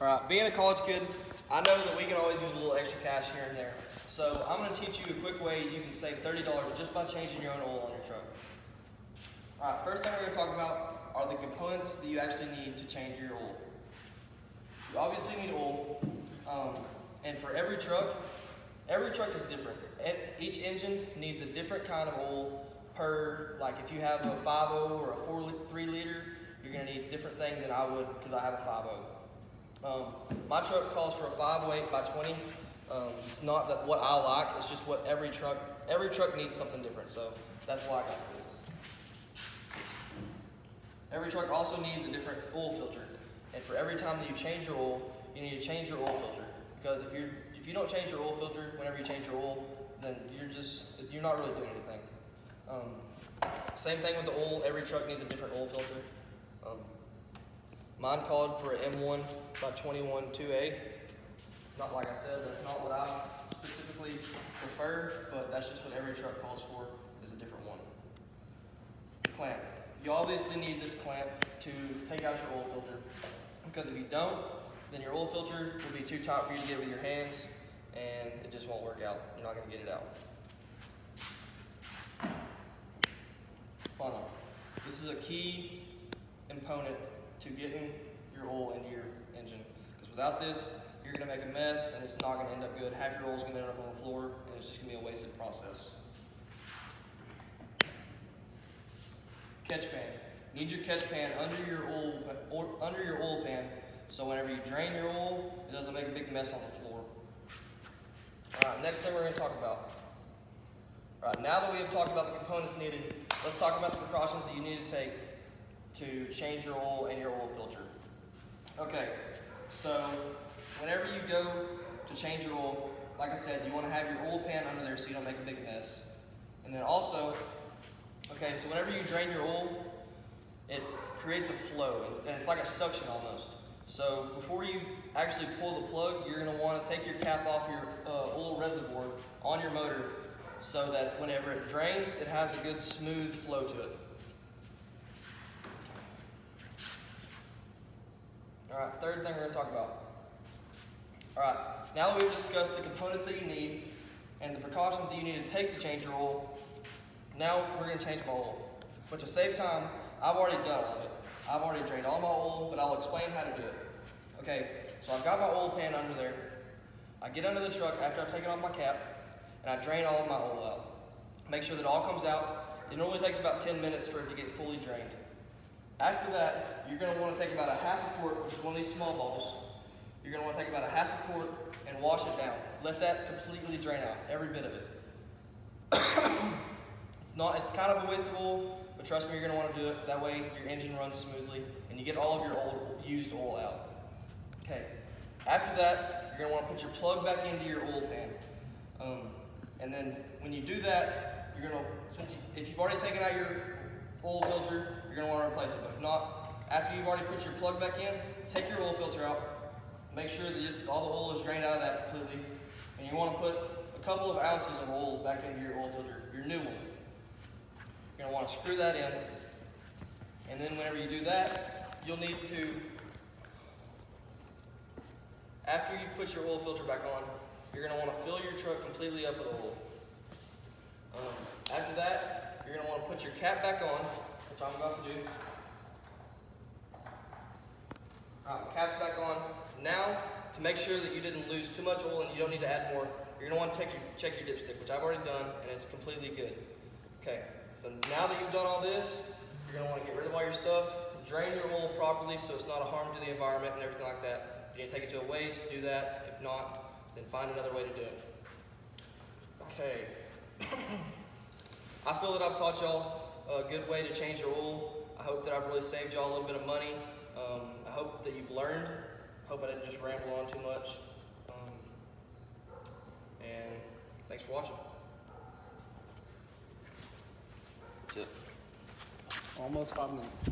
All right, being a college kid, I know that we can always use a little extra cash here and there. So I'm going to teach you a quick way you can save $30 just by changing your own oil on your truck. All right, first thing we're going to talk about are the components that you actually need to change your oil. You obviously need oil, and for every truck is different. Each engine needs a different kind of oil per, like if you have a 5.0 or a 3 liter, you're going to need a different thing than I would because I have a 5.0. My truck calls for a 508 by 20. It's not that what I like, it's just what every truck needs something different, so that's why I got this. Every truck also needs a different oil filter, and for every time that you change your oil, you need to change your oil filter, because if you don't change your oil filter whenever you change your oil, then you're not really doing anything. Same thing with the oil, every truck needs a different oil filter. Mine called for an M1 by 21 2A. Not like I said, that's not what I specifically prefer, but that's just what every truck calls for, is a different one. Clamp. You obviously need this clamp to take out your oil filter, because if you don't, then your oil filter will be too tight for you to get with your hands, and it just won't work out. You're not going to get it out. Funnel. This is a key component to getting your oil into your engine, because without this, you're going to make a mess, and it's not going to end up good. Half your oil is going to end up on the floor, and it's just going to be a wasted process. Catch pan. You need your catch pan under your oil pan, so whenever you drain your oil, it doesn't make a big mess on the floor. All right, next thing we're going to talk about. All right, now that we have talked about the components needed, let's talk about the precautions that you need to take to change your oil and your oil filter. Okay, so whenever you go to change your oil, like I said, you want to have your oil pan under there so you don't make a big mess. And then also, okay, so whenever you drain your oil, it creates a flow, and it's like a suction almost. So before you actually pull the plug, you're going to want to take your cap off your oil reservoir on your motor so that whenever it drains, it has a good smooth flow to it. All right, third thing we're going to talk about. All right, now that we've discussed the components that you need and the precautions that you need to take to change your oil, now we're going to change my oil. But to save time, I've already done all of it. I've already drained all my oil, but I'll explain how to do it. Okay, so I've got my oil pan under there. I get under the truck after I've taken off my cap, and I drain all of my oil out. Make sure that it all comes out. It normally takes about 10 minutes for it to get fully drained. After that, you're going to want to take about a half a quart, which is one of these small bottles. You're going to want to take about a half a quart and wash it down. Let that completely drain out, every bit of it. It's kind of a waste of oil, but trust me, you're going to want to do it. That way your engine runs smoothly and you get all of your used oil out. Okay. After that, you're going to want to put your plug back into your oil pan. And then when you do that, you're going to, if you've already taken out your oil filter, you're going to want to replace it. But if not, after you've already put your plug back in, take your oil filter out. Make sure that all the oil is drained out of that completely. And you want to put a couple of ounces of oil back into your oil filter, your new one. You're going to want to screw that in. And then whenever you do that, you'll need to, after you put your oil filter back on, you're going to want to fill your truck completely up with oil. After that, you're going to want to put your cap back on, which I'm about to do. All right, cap's back on. Now, to make sure that you didn't lose too much oil and you don't need to add more, you're going to want to check your dipstick, which I've already done, and it's completely good. Okay, so now that you've done all this, you're going to want to get rid of all your stuff, drain your oil properly so it's not a harm to the environment and everything like that. If you need to take it to a waste, do that. If not, then find another way to do it. Okay. I feel that I've taught y'all a good way to change your oil. I hope that I've really saved y'all a little bit of money. I hope that you've learned. I hope I didn't just ramble on too much. And thanks for watching. That's it. Almost 5 minutes.